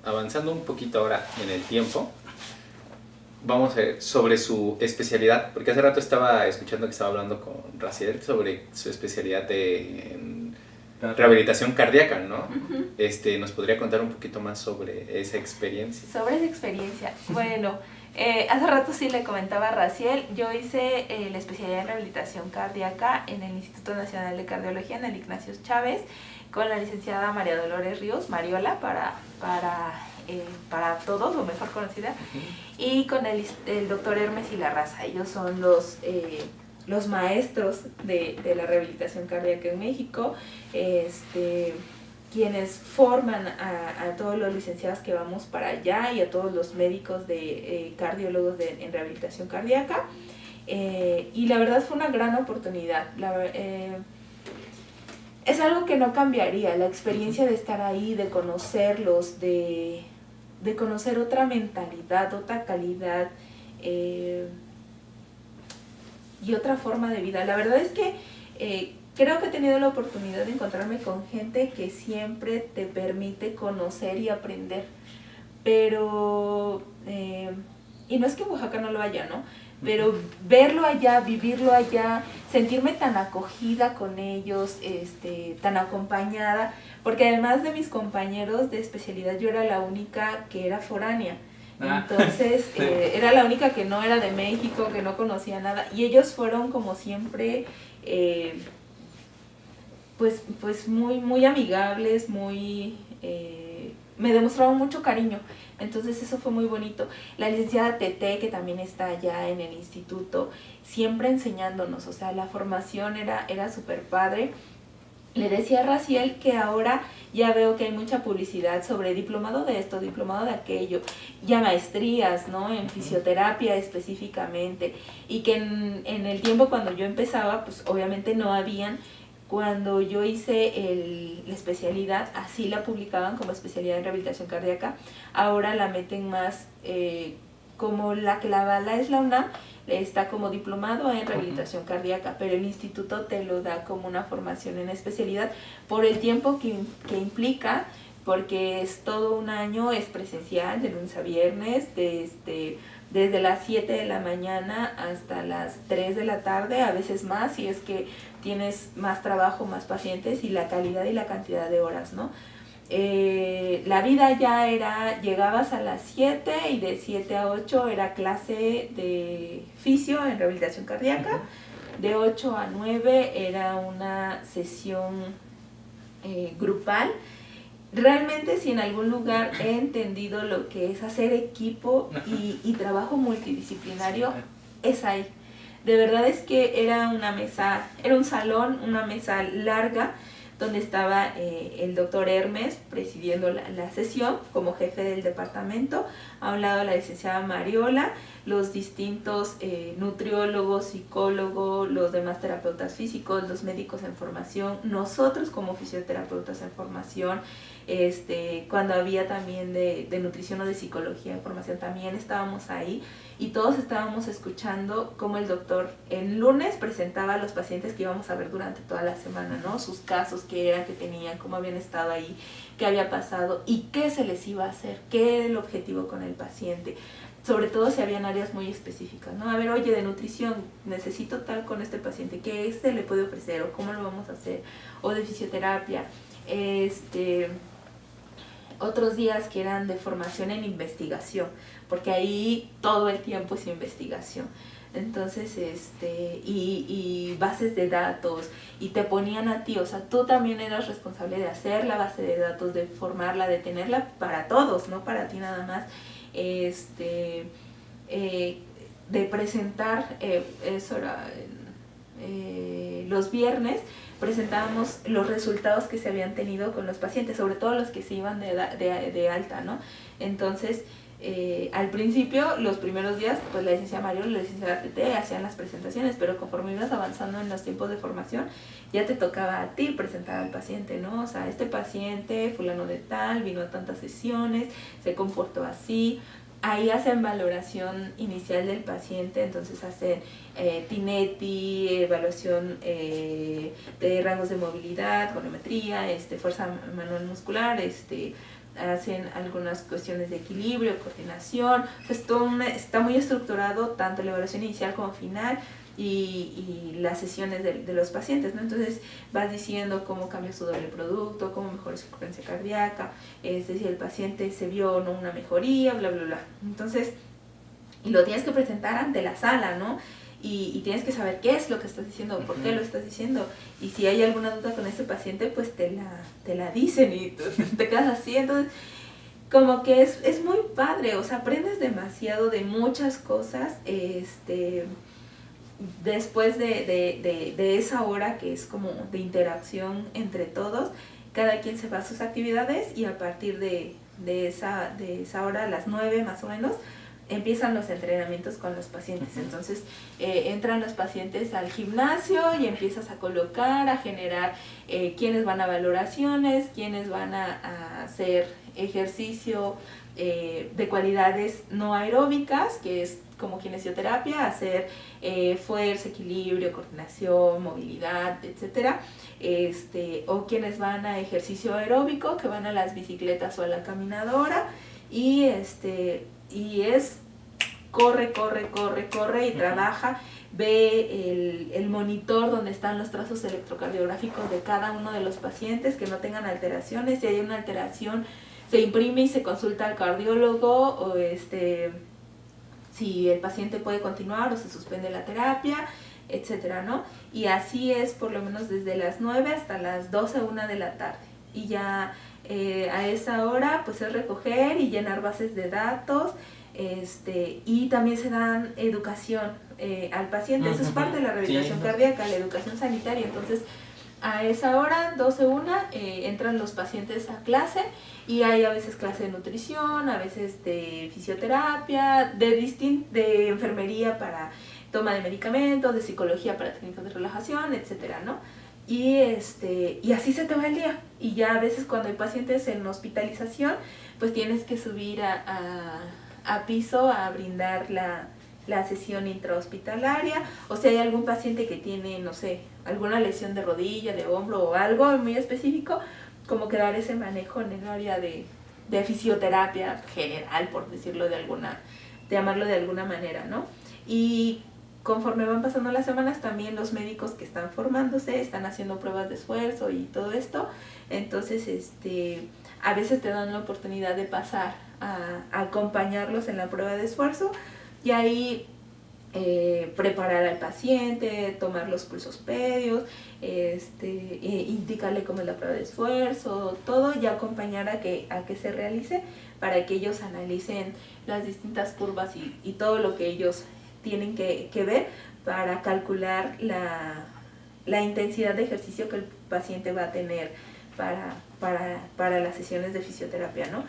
avanzando un poquito ahora en el tiempo, vamos a ver sobre su especialidad, porque hace rato estaba escuchando que estaba hablando con Raciel sobre su especialidad en rehabilitación cardíaca, ¿no? ¿Nos podría contar un poquito más sobre esa experiencia? Sobre esa experiencia, bueno, hace rato sí le comentaba a Raciel, yo hice la especialidad en rehabilitación cardíaca en el Instituto Nacional de Cardiología, en el Ignacio Chávez, con la licenciada María Dolores Ríos, Mariola, para todos, o mejor conocida, y con el doctor Hermes y la Raza. Ellos son los maestros de la rehabilitación cardíaca en México, quienes forman a todos los licenciados que vamos para allá y a todos los médicos de cardiólogos en rehabilitación cardíaca. Y la verdad fue una gran oportunidad. Es algo que no cambiaría, la experiencia de estar ahí, de conocerlos, de conocer otra mentalidad, otra calidad y otra forma de vida. La verdad es que creo que he tenido la oportunidad de encontrarme con gente que siempre te permite conocer y aprender, pero, y no es que en Oaxaca no lo haya, ¿no? Pero verlo allá, vivirlo allá, sentirme tan acogida con ellos, tan acompañada, porque además de mis compañeros de especialidad yo era la única que era foránea. Entonces era la única que no era de México, que no conocía nada, y ellos fueron como siempre pues muy amigables, me demostraron mucho cariño. Entonces eso fue muy bonito. La licenciada Tete, que también está allá en el instituto, siempre enseñándonos, o sea, la formación era súper padre. Le decía a Raciel que ahora ya veo que hay mucha publicidad sobre diplomado de esto, diplomado de aquello, ya maestrías, ¿no? En fisioterapia específicamente, y que en el tiempo cuando yo empezaba, pues obviamente no habían. Cuando yo hice la especialidad, así la publicaban como especialidad en rehabilitación cardíaca. Ahora la meten más como la que la avala es la UNAM, está como diplomado en rehabilitación cardíaca, pero el instituto te lo da como una formación en especialidad por el tiempo que implica, porque es todo un año, es presencial, de lunes a viernes, desde las 7 de la mañana hasta las 3 de la tarde, a veces más, si es que tienes más trabajo, más pacientes, y la calidad y la cantidad de horas, ¿no? La vida ya era, llegabas a las 7 y de 7 a 8 era clase de fisio en rehabilitación cardíaca, de 8 a 9 era una sesión grupal. Realmente si en algún lugar he entendido lo que es hacer equipo y trabajo multidisciplinario, es ahí. De verdad es que era un salón, una mesa larga, donde estaba el doctor Hermes presidiendo la sesión como jefe del departamento, a un lado la licenciada Mariola, los distintos nutriólogos, psicólogos, los demás terapeutas físicos, los médicos en formación, nosotros como fisioterapeutas en formación, cuando había también de nutrición o de psicología en formación también estábamos ahí, y todos estábamos escuchando cómo el doctor el lunes presentaba a los pacientes que íbamos a ver durante toda la semana, ¿no? Sus casos, qué eran, qué tenían, cómo habían estado ahí, qué había pasado y qué se les iba a hacer, qué era el objetivo con el paciente. Sobre todo si habían áreas muy específicas, ¿no? A ver, oye, de nutrición, necesito tal con este paciente, ¿qué se le puede ofrecer o cómo lo vamos a hacer? O de fisioterapia, otros días que eran de formación en investigación, porque ahí todo el tiempo es investigación. Entonces, y bases de datos, y te ponían a ti, o sea, tú también eras responsable de hacer la base de datos, de formarla, de tenerla para todos, no para ti nada más, de presentar, eso era los viernes, presentábamos los resultados que se habían tenido con los pacientes, sobre todo los que se iban de alta, ¿no? Entonces, al principio, los primeros días, pues la licenciada Mario y la licenciada Tete hacían las presentaciones, pero conforme ibas avanzando en los tiempos de formación, ya te tocaba a ti presentar al paciente, ¿no? O sea, este paciente, fulano de tal, vino a tantas sesiones, se comportó así. Ahí hacen valoración inicial del paciente, entonces hacen TINETI, evaluación de rangos de movilidad, volumetría, fuerza manual muscular, hacen algunas cuestiones de equilibrio, coordinación. O sea, está muy estructurado tanto la evaluación inicial como final y las sesiones de los pacientes, ¿no? Entonces vas diciendo cómo cambia su doble producto, cómo mejora su frecuencia cardíaca, si el paciente se vio o no una mejoría, bla, bla, bla. Entonces, y lo tienes que presentar ante la sala, ¿no? Y tienes que saber qué es lo que estás diciendo, por qué lo estás diciendo. Y si hay alguna duda con ese paciente, pues te la dicen y te quedas así. Entonces, como que es muy padre, o sea, aprendes demasiado de muchas cosas, después de esa hora que es como de interacción entre todos. Cada quien se va a sus actividades y a partir de esa hora, a las 9 más o menos, empiezan los entrenamientos con los pacientes. Entonces entran los pacientes al gimnasio y empiezas a colocar, a generar quiénes van a valoraciones, quiénes van a hacer ejercicio de cualidades no aeróbicas, que es como kinesioterapia, hacer fuerza, equilibrio, coordinación, movilidad, etcétera. O quienes van a ejercicio aeróbico, que van a las bicicletas o a la caminadora, y es corre y trabaja, ve el monitor donde están los trazos electrocardiográficos de cada uno de los pacientes, que no tengan alteraciones. Si hay una alteración, se imprime y se consulta al cardiólogo, o si el paciente puede continuar o se suspende la terapia, etcétera, ¿no? Y así es por lo menos desde las 9 hasta las 12, 1 de la tarde. Y ya a esa hora pues es recoger y llenar bases de datos, y también se dan educación al paciente. Eso es parte de la rehabilitación cardíaca, la educación sanitaria. Entonces, a esa hora, 12, 1, entran los pacientes a clase, y hay a veces clase de nutrición, a veces de fisioterapia, de enfermería para toma de medicamentos, de psicología para técnicas de relajación, etcétera, ¿no? Y así se te va el día. Y ya a veces cuando hay pacientes en hospitalización, pues tienes que subir a piso a brindar la sesión intrahospitalaria, o si hay algún paciente que tiene, no sé, alguna lesión de rodilla, de hombro o algo muy específico, como que dar ese manejo en el área de fisioterapia general, por decirlo llamarlo de alguna manera, ¿no? Y conforme van pasando las semanas, también los médicos que están formándose están haciendo pruebas de esfuerzo y todo esto. Entonces, a veces te dan la oportunidad de pasar a acompañarlos en la prueba de esfuerzo, y ahí preparar al paciente, tomar los pulsos pedios, indicarle cómo es la prueba de esfuerzo, todo, y acompañar a que se realice, para que ellos analicen las distintas curvas y todo lo que ellos tienen que ver para calcular la intensidad de ejercicio que el paciente va a tener para las sesiones de fisioterapia, ¿no?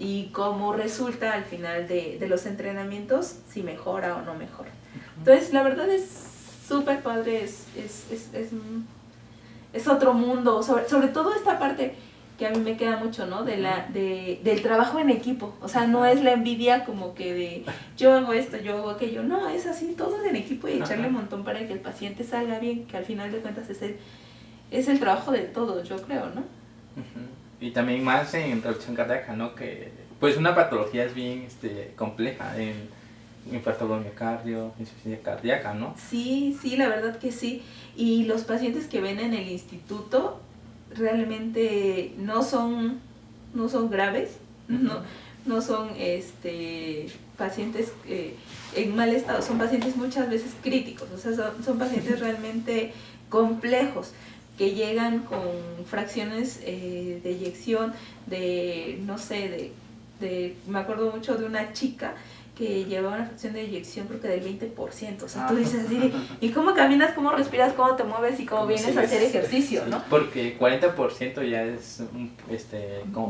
Y cómo resulta al final de los entrenamientos, si mejora o no mejora. Entonces, la verdad es súper padre, es otro mundo, sobre todo esta parte que a mí me queda mucho, ¿no? Del trabajo en equipo. O sea, no es la envidia como que de yo hago esto, yo hago aquello. No, es así, todos en equipo, y echarle un montón para que el paciente salga bien, que al final de cuentas es el trabajo de todos, yo creo, ¿no? Y también más en reducción cardíaca, ¿no? Que pues una patología es bien compleja, en infarto del miocardio, insuficiencia cardíaca, ¿no? Sí, la verdad que sí. Y los pacientes que ven en el instituto realmente no son graves, no son pacientes en mal estado, son pacientes muchas veces críticos, o sea, son pacientes realmente complejos, que llegan con fracciones de eyección no sé, me acuerdo mucho de una chica que llevaba una fracción de eyección creo que del 20%, o sea, tú dices así, ¿y cómo caminas, cómo respiras, cómo te mueves y cómo vienes a hacer ejercicio, no? Porque 40% ya es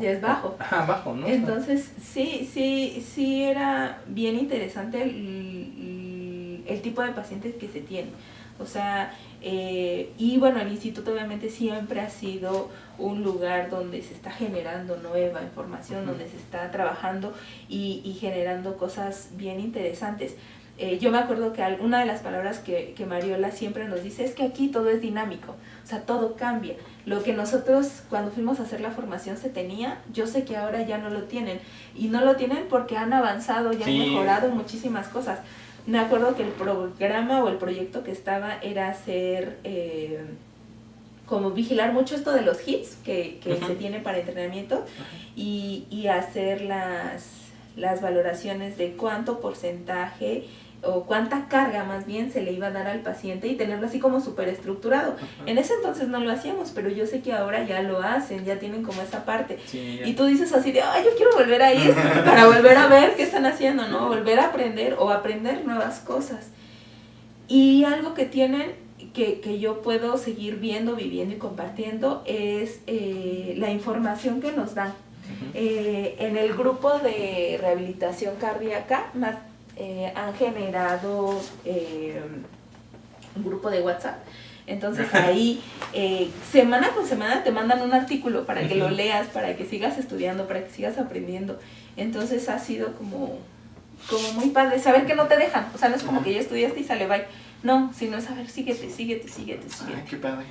ya es bajo. Bajo, ¿no? Entonces, sí era bien interesante el tipo de pacientes que se tienen. O sea, y bueno, el instituto obviamente siempre ha sido un lugar donde se está generando nueva información, donde se está trabajando y generando cosas bien interesantes. Yo me acuerdo que una de las palabras que Mariola siempre nos dice es que aquí todo es dinámico, o sea, todo cambia. Lo que nosotros cuando fuimos a hacer la formación se tenía, yo sé que ahora ya no lo tienen. Y no lo tienen porque han avanzado y han mejorado muchísimas cosas. Me acuerdo que el programa o el proyecto que estaba era hacer, como vigilar mucho esto de los hits que se tiene para entrenamiento y hacer las valoraciones de cuánto porcentaje o cuánta carga más bien se le iba a dar al paciente y tenerlo así como súper estructurado. En ese entonces no lo hacíamos, pero yo sé que ahora ya lo hacen, ya tienen como esa parte. Sí, y tú dices así de, ay, yo quiero volver a ir para volver a ver qué están haciendo, ¿no? Volver a aprender o aprender nuevas cosas. Y algo que tienen, que yo puedo seguir viendo, viviendo y compartiendo, es la información que nos dan. En el grupo de rehabilitación cardíaca, han generado un grupo de WhatsApp. Entonces ahí semana con semana te mandan un artículo para que lo leas, para que sigas estudiando, para que sigas aprendiendo. Entonces ha sido como muy padre saber que no te dejan. O sea, no es como que ya estudiaste y sale bye. No, sino es saber, síguete. Ay, qué padre.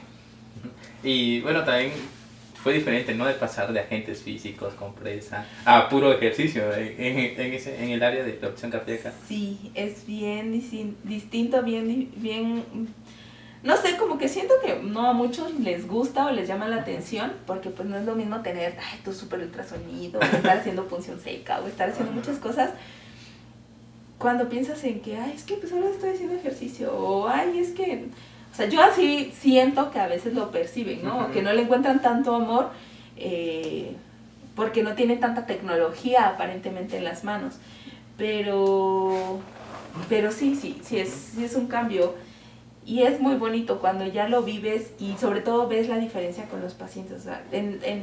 Y bueno, también fue diferente, ¿no? De pasar de agentes físicos con presa a puro ejercicio en el área de la opción cardíaca. Sí, es bien distinto, bien, no sé, como que siento que no a muchos les gusta o les llama la atención, porque pues no es lo mismo tener tu super ultrasonido, o estar haciendo punción seca, o estar haciendo muchas cosas, cuando piensas en que, es que pues ahora estoy haciendo ejercicio, o es que... O sea, yo así siento que a veces lo perciben, ¿no? O que no le encuentran tanto amor porque no tiene tanta tecnología aparentemente en las manos. Pero sí es un cambio. Y es muy bonito cuando ya lo vives y sobre todo ves la diferencia con los pacientes. O sea,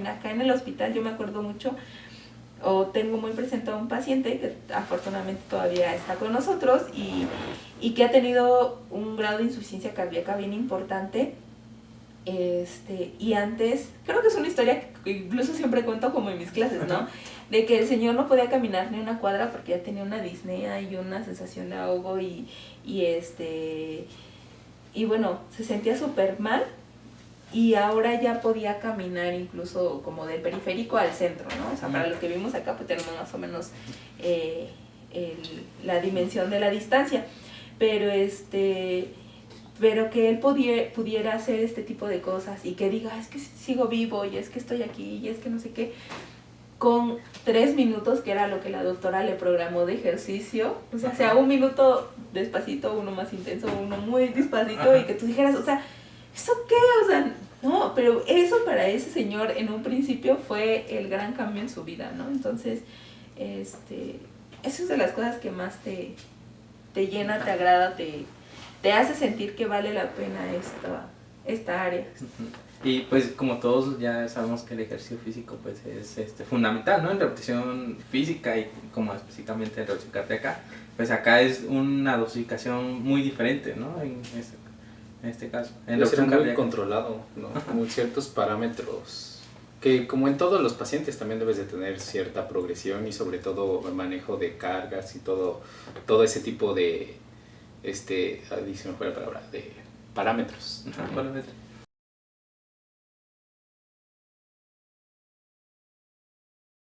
acá en el hospital yo me acuerdo mucho, o tengo muy presente a un paciente que afortunadamente todavía está con nosotros y que ha tenido un grado de insuficiencia cardíaca bien importante. Y antes, creo que es una historia que incluso siempre cuento como en mis clases, ¿no? De que el señor no podía caminar ni una cuadra porque ya tenía una disnea y una sensación de ahogo y bueno, se sentía súper mal. Y ahora ya podía caminar incluso como del periférico al centro, ¿no? O sea, para los que vimos acá pues tenemos más o menos la dimensión de la distancia. Pero que él pudiera hacer este tipo de cosas y que diga, es que sigo vivo y es que estoy aquí y es que no sé qué, con 3 minutos, que era lo que la doctora le programó de ejercicio, o sea 1 minuto despacito, uno más intenso, uno muy despacito, y que tú dijeras, o sea, ¿eso qué? O sea, no, pero eso para ese señor en un principio fue el gran cambio en su vida, ¿no? Entonces, eso es de las cosas que más te llena, te agrada, te hace sentir que vale la pena esta área. Y pues como todos ya sabemos que el ejercicio físico pues es fundamental, ¿no? En rehabilitación física y como específicamente en rehabilitación cardíaca, pues acá es una dosificación muy diferente, ¿no? En este caso. En debe ser muy controlado, ¿no? Como ciertos parámetros que como en todos los pacientes también debes de tener cierta progresión y sobre todo el manejo de cargas y todo ese tipo de, se me fue la palabra, de parámetros. Parámetros.